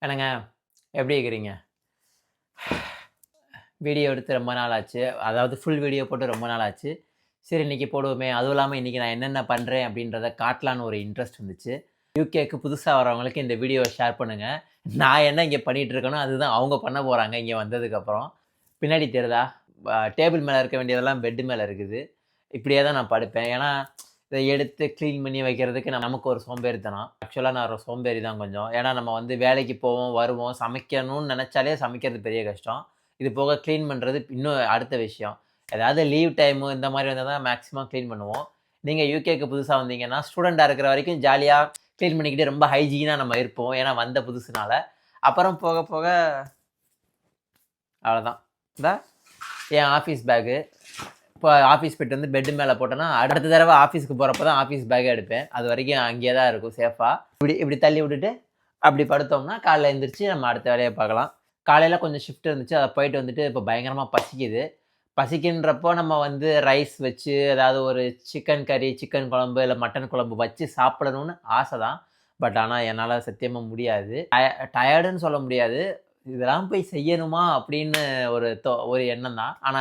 என்னங்க எப்படி இருக்கிறீங்க? வீடியோ எடுத்து ரொம்ப நாள் ஆச்சு. அதாவது ஃபுல் வீடியோ போட்டு ரொம்ப நாள் ஆச்சு. சரி இன்னைக்கு போடுவோமே! அதுவும் இல்லாம இன்னைக்கு நான் என்னென்ன பண்றேன் அப்படின்றத காட்டலான்னு ஒரு இன்ட்ரெஸ்ட் வந்துச்சு. யுகேக்கு புதுசா வரவங்களுக்கு இந்த வீடியோவ ஷேர் பண்ணுங்க. நான் என்ன இங்க பண்ணிட்டு இருக்கேனோ, அதுதான் அவங்க பண்ண போறாங்க இங்க வந்ததுக்கப்புறம். பின்னாடி தெரியுதா? டேபிள் மேல இருக்க வேண்டியதெல்லாம் பெட் மேல இருக்குது. இப்படியே தான் நான் படுப்பேன். ஏன்னா, இத எடுத்து கிளீன் பண்ணி வைக்கிறதுக்கு நமக்கு ஒரு சோம்பேறித்தனம். ஆக்சுவலா நான் ஒரு சோம்பேறி தான் கொஞ்சம். ஏன்னா நம்ம வந்து வேலைக்கு போவோம், வருவோம், சமைக்கணும்னு நெனச்சாலே சமைக்கிறது பெரிய கஷ்டம். இது போக கிளீன் பண்றது இன்னும் அடுத்த விஷயம். ஏதாவது லீவ் டைமு இந்த மாரி வந்தா தான் மேக்ஸிமம் கிளீன் பண்ணுவோம். நீங்க யுகேக்கு புதுசா வந்தீங்கன்னா, ஸ்டூடெண்ட்டா இருக்கிற வரைக்கும் ஜாலியா கிளீன் பண்ணிக்கிட்டு ரொம்ப ஹைஜீனா நம்ம இருப்போம். ஏன்னா வந்த புதுசுனால. அப்புறம் போக போக அவ்வளோதான். இந்தா என் ஆஃபீஸ் பேகு. இப்போ ஆஃபீஸ் போயிட்டு வந்து பெட் மேலே போட்டேன்னா, அடுத்த தடவை ஆஃபீஸ்க்கு போகிறப்ப தான் ஆஃபீஸ் பேக்கே எடுப்பேன். அது வரைக்கும் அங்கேயே தான் இருக்கும் சேஃபா. இப்படி இப்படி தள்ளி விட்டுட்டு, அப்படி படுத்தோம்னா, காலைல எந்திரிச்சு நம்ம அடுத்த வேலைய பார்க்கலாம். காலையில கொஞ்சம் ஷிஃப்ட் இருந்துச்சு. அத போயிட்டு வந்துட்டு இப்போ பயங்கரமா பசிக்குது. பசிக்குன்றப்போ நம்ம வந்து ரைஸ் வச்சு, ஏதாவது ஒரு சிக்கன் கறி, சிக்கன் குழம்பு, இல்ல மட்டன் குழம்பு வச்சு சாப்பிடணும்னு ஆசை தான். பட் ஆனா என்னால சத்தியமா முடியாது. டயர்டுன்னு சொல்ல முடியாது. இதெல்லாம் போய் செய்யணுமா? அப்படின்னு ஒரு எண்ணம் தான். ஆனா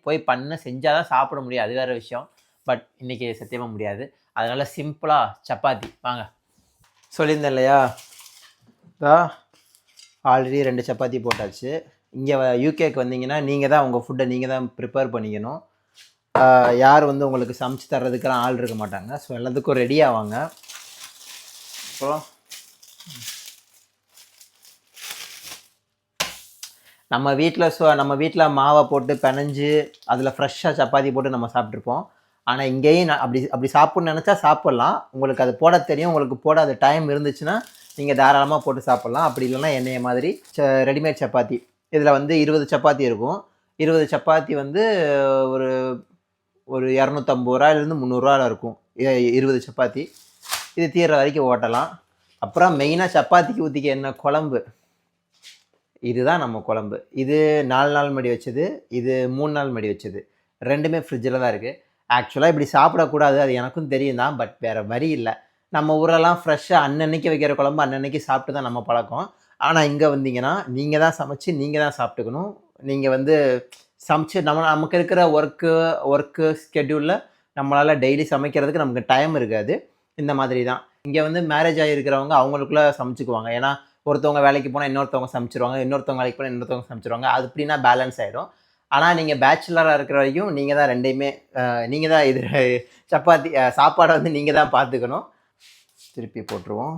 போய் செஞ்சா தான் சாப்பிட முடியும். அது வேற விஷயம். பட் இன்னைக்கு சத்தியமா முடியாது. அதனால சிம்பிளா சப்பாத்தி வாங்க. சொல்லியிருந்தேன் இல்லையா? ஆல்ரெடி 2 சப்பாத்தி போட்டாச்சு. இங்கே யூகேக்கு வந்தீங்கன்னா, நீங்கள் தான் உங்கள் ஃபுட்டை நீங்கள் தான் ப்ரிப்பேர் பண்ணிக்கணும். யார் வந்து உங்களுக்கு சமைச்சு தர்றதுக்கெல்லாம் ஆள் இருக்க மாட்டாங்க. ஸோ எல்லாத்துக்கும் ரெடி ஆவாங்க. அப்புறம் நம்ம வீட்டில் மாவை போட்டு பெனஞ்சு அதில் ஃப்ரெஷ்ஷாக சப்பாத்தி போட்டு நம்ம சாப்பிட்ருப்போம். ஆனால் இங்கேயும் அப்படி சாப்பிட்ணுன்னு நினச்சா சாப்பிட்லாம். உங்களுக்கு அது போட தெரியும். உங்களுக்கு போட அது டைம் இருந்துச்சுன்னா நீங்கள் தாராளமாக போட்டு சாப்பிட்லாம். அப்படி இல்லைன்னா என்னைய மாதிரி ரெடிமேட் சப்பாத்தி. இதில் வந்து 20 சப்பாத்தி இருக்கும். 20 சப்பாத்தி வந்து ஒரு ஒரு ரூ. 250லேருந்து ரூ. 300 இருக்கும். 20 சப்பாத்தி. இது தீர்ற வரைக்கும் ஓட்டலாம். அப்புறம் மெயினாக சப்பாத்திக்கு ஊற்றிக்க என்ன குழம்பு. இதுதான் நம்ம குழம்பு. இது 4 நாள் முன்னாடி வச்சது. இது 3 நாள் முன்னாடி வச்சது. 2மே ஃப்ரிட்ஜில் தான் இருக்குது. ஆக்சுவலாக இப்படி சாப்பிடக்கூடாது. அது எனக்கும் தெரியும் தான். பட் வேறு வழி இல்லை. நம்ம ஊரெல்லாம் ஃப்ரெஷ்ஷாக அன்னன்னைக்கு வைக்கிற குழம்பு அன்னன்னைக்கு சாப்பிட்டு தான் நம்ம பழக்கம். ஆனால் இங்கே வந்தீங்கன்னா நீங்கள் தான் சமைச்சு நீங்கள் தான் சாப்பிட்டுக்கணும். நீங்கள் வந்து சமைச்சு நமக்கு இருக்கிற ஒர்க்கு ஸ்கெட்யூலில் நம்மளால் டெய்லி சமைக்கிறதுக்கு நமக்கு டைம் இருக்காது. இந்த மாதிரி தான். இங்கே வந்து மேரேஜ் ஆகியிருக்கிறவங்க அவங்களுக்குள்ளே சமைச்சுக்குவாங்க. ஏன்னா ஒருத்தவங்க வேலைக்கு போனால் இன்னொருத்தவங்க சமைச்சிருவாங்க, இன்னொருத்தவங்க வேலைக்கு போனால் இன்னொருத்தவங்க சமைச்சிருவாங்க. அது எப்படின்னா பேலன்ஸ் ஆகிடும். ஆனால் நீங்கள் பேச்சுலராக இருக்கிற வரைக்கும் நீங்கள் தான் 2யுமே நீங்கள் தான் இது சப்பாத்தி சாப்பாடை வந்து நீங்கள் தான் பார்த்துக்கணும். திருப்பி போட்டுருவோம்.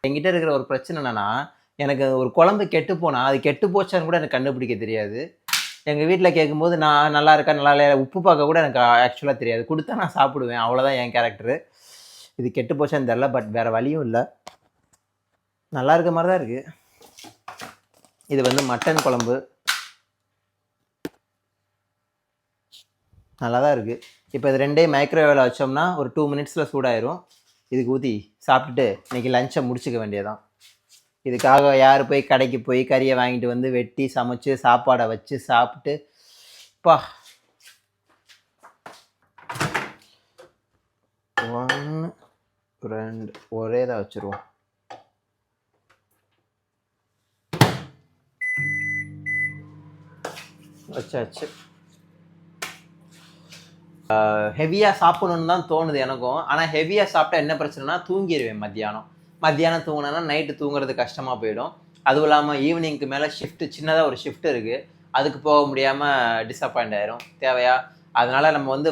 என்கிட்ட இருக்கிற ஒரு பிரச்சனை என்னென்னா, எனக்கு ஒரு குழம்பு கெட்டு போனால் அது கெட்டு போச்சான்னு கூட எனக்கு கண்டுபிடிக்க தெரியாது. எங்கள் வீட்டில் கேட்கும்போது நான் நல்லா இருக்கா நல்லா இல்லையா உப்பு பார்க்க கூட எனக்கு ஆக்சுவலாக தெரியாது. கொடுத்தா நான் சாப்பிடுவேன். அவ்வளோதான் என் கேரக்டரு. இது கெட்டு போச்சான்னு தெரில. பட் வேறு வழியும் இல்லை. நல்லா இருக்க மாதிரி தான் இருக்குது. இது வந்து மட்டன் குழம்பு. நல்லா தான் இருக்குது. இப்போ இது 2யும் மைக்ரோவேவில் வச்சோம்னா ஒரு 2 மினிட்ஸில் சூடாயிரும். இதுக்கு ஊற்றி சாப்பிட்டுட்டு இன்றைக்கி லஞ்சை முடிச்சுக்க வேண்டியதான். இதுக்காக யார் போய் கடைக்கு போய் கறியை வாங்கிட்டு வந்து வெட்டி சமைச்சு சாப்பாடை வச்சு சாப்பிட்டு பா 1 2 ஒரே தான் வச்சுருவோம். வச்சாச்சு. ஹெவியாக சாப்பிடணுன்னு தான் தோணுது எனக்கும். ஆனால் ஹெவியாக சாப்பிட்டா என்ன பிரச்சனைனா தூங்கிடுவேன் மத்தியானம் தூங்கினேன்னா நைட்டு தூங்குறது கஷ்டமாக போயிடும். அதுவும் இல்லாமல் ஈவினிங்க்கு மேலே சின்னதாக ஒரு ஷிஃப்ட் இருக்குது. அதுக்கு போக முடியாமல் டிஸப்பாயிண்ட் ஆயிரும். தேவையா? அதனால் நம்ம வந்து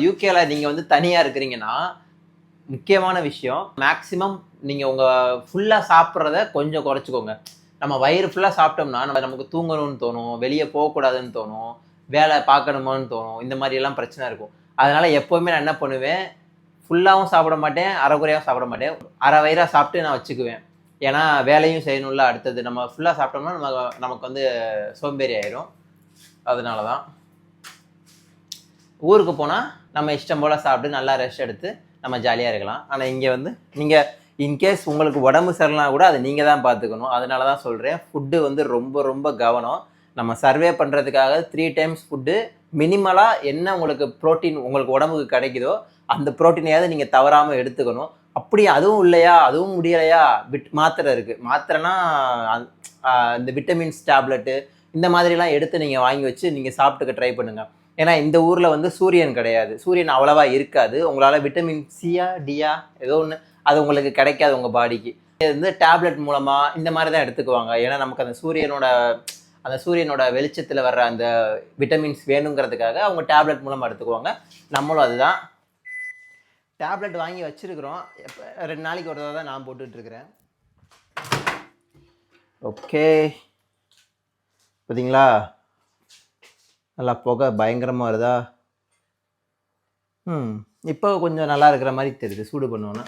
யூகேல நீங்கள் வந்து தனியாக இருக்கிறீங்கன்னா முக்கியமான விஷயம் மேக்ஸிமம் நீங்கள் உங்கள் ஃபுல்லாக சாப்பிட்றத கொஞ்சம் குறைச்சிக்கோங்க. நம்ம வயிறு ஃபுல்லாக சாப்பிட்டோம்னா நமக்கு தூங்கணும்னு தோணும், வெளியே போகக்கூடாதுன்னு தோணும், வேலை பார்க்கணுமான்னு தோணும். இந்த மாதிரியெல்லாம் பிரச்சனை இருக்கும். அதனால் எப்போவுமே நான் என்ன பண்ணுவேன், ஃபுல்லாகவும் சாப்பிட மாட்டேன், அரைக்குறையாகவும் சாப்பிட மாட்டேன். அரை வயிறாக சாப்பிட்டு நான் வச்சுக்குவேன். ஏன்னா வேலையும் செய்யணும்ல. அடுத்தது நம்ம ஃபுல்லாக சாப்பிட்டோம்னா நமக்கு வந்து சோம்பேறி ஆயிரும். அதனால தான் ஊருக்கு போனால் நம்ம இஷ்டம் போல் சாப்பிட்டு நல்லா ரெஸ்ட் எடுத்து நம்ம ஜாலியாக இருக்கலாம். ஆனால் இங்கே வந்து நீங்கள் இன்கேஸ் உங்களுக்கு உடம்பு சரியில்லைனா கூட அதை நீங்கள் தான் பார்த்துக்கணும். அதனால தான் சொல்கிறேன், ஃபுட்டு வந்து ரொம்ப ரொம்ப கவனம். நம்ம சர்வே பண்ணுறதுக்காக 3 டைம்ஸ் ஃபுட்டு மினிமலாக என்ன உங்களுக்கு ப்ரோட்டீன் உங்களுக்கு உடம்புக்கு கிடைக்குதோ அந்த ப்ரோட்டீனையாவது நீங்கள் தவறாமல் எடுத்துக்கணும். அப்படி அதுவும் இல்லையா, அதுவும் முடியலையா, மாத்திரை இருக்குது. மாத்திரைனா இந்த விட்டமின்ஸ் டேப்லெட்டு இந்த மாதிரிலாம் எடுத்து நீங்கள் வாங்கி வச்சு நீங்கள் சாப்பிட்டுக்க ட்ரை பண்ணுங்கள். ஏன்னா இந்த ஊரில் வந்து சூரியன் கிடையாது, சூரியன் அவ்வளவா இருக்காது. உங்களால் விட்டமின் சியா டியா ஏதோ ஒன்று அது உங்களுக்கு கிடைக்காது உங்கள் பாடிக்கு. இது வந்து டேப்லெட் மூலமாக இந்த மாதிரி தான் எடுத்துக்குவாங்க. ஏன்னா நமக்கு அந்த சூரியனோட வெளிச்சத்தில் வர்ற அந்த விட்டமின்ஸ் வேணுங்கிறதுக்காக அவங்க டேப்லெட் மூலமாக எடுத்துக்குவாங்க. நம்மளும் அதுதான் டேப்லெட் வாங்கி வச்சுருக்குறோம். எப்போ 2 நாளைக்கு ஒரு தடவை தான் நான் போட்டுட்ருக்கிறேன். ஓகே, பார்த்தீங்களா நல்லா புகை பயங்கரமாக வருதா? இப்போ கொஞ்சம் நல்லா இருக்கிற மாதிரி தெரியுது. சூடு பண்ணுவோன்னா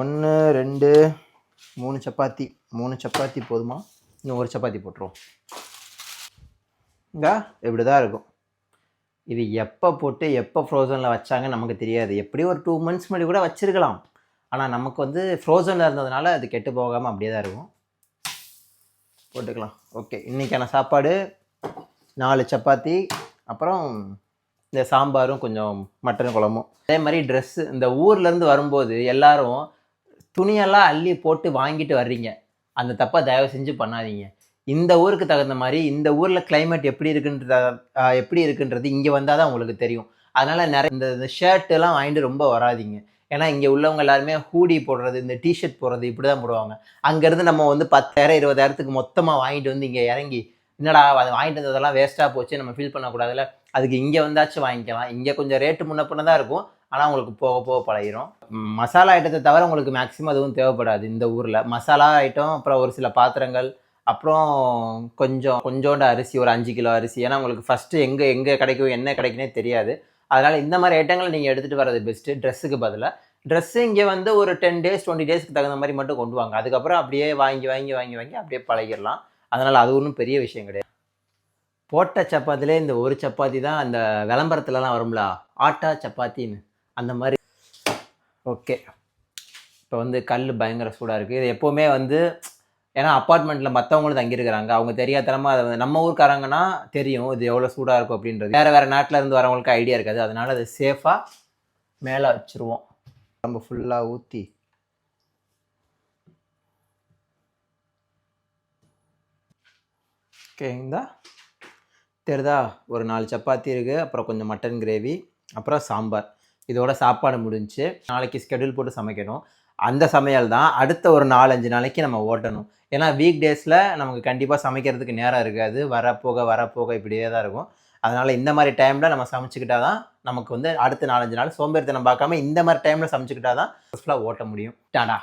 1 2 3 சப்பாத்தி. 3 சப்பாத்தி போதுமா? இன்னும் 1 சப்பாத்தி போட்டுருவோம். இங்கே இப்படி தான் இருக்கும். இது எப்போ போட்டு எப்போ ஃப்ரோசனில் வச்சாங்க நமக்கு தெரியாது. எப்படியும் ஒரு 2 months முன்னாடி கூட வச்சுருக்கலாம். ஆனால் நமக்கு வந்து ஃப்ரோசனில் இருந்ததுனால அது கெட்டு போகாமல் அப்படியே தான் இருக்கும். போட்டுக்கலாம். ஓகே, இன்றைக்கான சாப்பாடு 4 சப்பாத்தி, அப்புறம் இந்த சாம்பாரும் கொஞ்சம் மட்டன் குழம்பும். அதே மாதிரி ட்ரெஸ்ஸு, இந்த ஊர்லேருந்து வரும்போது எல்லோரும் துணியெல்லாம் அள்ளி போட்டு வாங்கிட்டு வர்றீங்க. அந்த தப்பை தயவு செஞ்சு பண்ணாதீங்க. இந்த ஊருக்கு தகுந்த மாதிரி இந்த ஊரில் கிளைமேட் எப்படி இருக்குன்றது இங்கே வந்தால் தான் உங்களுக்கு தெரியும். அதனால் நிறைய இந்த ஷர்ட்டெல்லாம் வாங்கிட்டு ரொம்ப வராதிங்க. ஏன்னா இங்கே உள்ளவங்க எல்லாருமே ஹூடி போடுறது, இந்த டிஷர்ட் போடுறது இப்படி தான் போடுவாங்க. அங்கேருந்து நம்ம வந்து 10,000 20,000த்துக்கு மொத்தமாக வாங்கிட்டு வந்து இங்கே இறங்கி என்னடா அதை வாங்கிட்டு வந்ததெல்லாம் வேஸ்ட்டாக போச்சு நம்ம ஃபீல் பண்ணக்கூடாதுல்ல. அதுக்கு இங்கே வந்தாச்சும் வாங்கிக்கலாம். இங்கே கொஞ்சம் ரேட்டு முன்ன பின்ன தான் இருக்கும். ஆனால் உங்களுக்கு போக போக பழகிரும். மசாலா ஐட்டத்தை தவிர உங்களுக்கு மேக்ஸிமம் அதுவும் தேவைப்படாது இந்த ஊரில். மசாலா ஐட்டம், அப்புறம் ஒரு சில பாத்திரங்கள், அப்புறம் கொஞ்சோண்டு அரிசி, ஒரு 5 கிலோ அரிசி. ஏன்னா உங்களுக்கு ஃபஸ்ட்டு எங்கே கிடைக்கும் என்ன கிடைக்குனே தெரியாது. அதனால் இந்த மாதிரி ஐட்டங்களை நீங்கள் எடுத்துகிட்டு வர்றது பெஸ்ட்டு. ட்ரெஸ்ஸுக்கு பதிலாக ட்ரெஸ்ஸு இங்கே வந்து ஒரு 10 days 20 daysக்கு தகுந்த மாதிரி மட்டும் கொண்டு வாங்க. அதுக்கப்புறம் அப்படியே வாங்கி அப்படியே பழகிடலாம். அதனால் அது ஒன்றும் பெரிய விஷயம் கிடையாது. போட்ட சப்பாத்திலே இந்த ஒரு சப்பாத்தி தான் அந்த விளம்பரத்துலலாம் வரும்ல, ஆட்டா சப்பாத்தின்னு, அந்த மாதிரி. ஓகே, இப்போ வந்து கல் பயங்கர சூடாக இருக்குது. இது எப்போவுமே வந்து ஏன்னா அப்பார்ட்மெண்ட்டில் மற்றவங்களும் தங்கியிருக்கிறாங்க. அவங்க தெரியாதனமாக அதை நம்ம ஊருக்காரங்கன்னா தெரியும் இது எவ்வளோ சூடாக இருக்கும் அப்படின்றது. வேறு நாட்டில் இருந்து வரவங்களுக்கு ஐடியா இருக்காது. அதனால் அதை சேஃபாக மேலே வச்சுருவோம். நம்ம ஃபுல்லாக ஊற்றி ஓகேங்களா? தெரியுதா? ஒரு 4 சப்பாத்தி இருக்குது, அப்புறம் கொஞ்சம் மட்டன் கிரேவி, அப்புறம் சாம்பார். இதோட சாப்பாடு முடிஞ்சு. நாளைக்கு ஸ்கெடியூல் போட்டு சமைக்கணும். அந்த சமையல் தான் அடுத்த ஒரு 4-5 நாளைக்கு நம்ம ஓட்டணும். ஏன்னா வீக் டேஸில் நமக்கு கண்டிப்பாக சமைக்கிறதுக்கு நேரம் இருக்காது. வரப்போக இப்படியே தான் இருக்கும். அதனால் இந்த மாதிரி டைமில் நம்ம சமைச்சிக்கிட்டா தான் நமக்கு வந்து அடுத்த 4-5 நாள் சோம்பேறித்தனம் பார்க்காம இந்த மாதிரி டைமில் சமைச்சிக்கிட்டா தான் ஃபுல்லாக ஓட்ட முடியும். டாடா.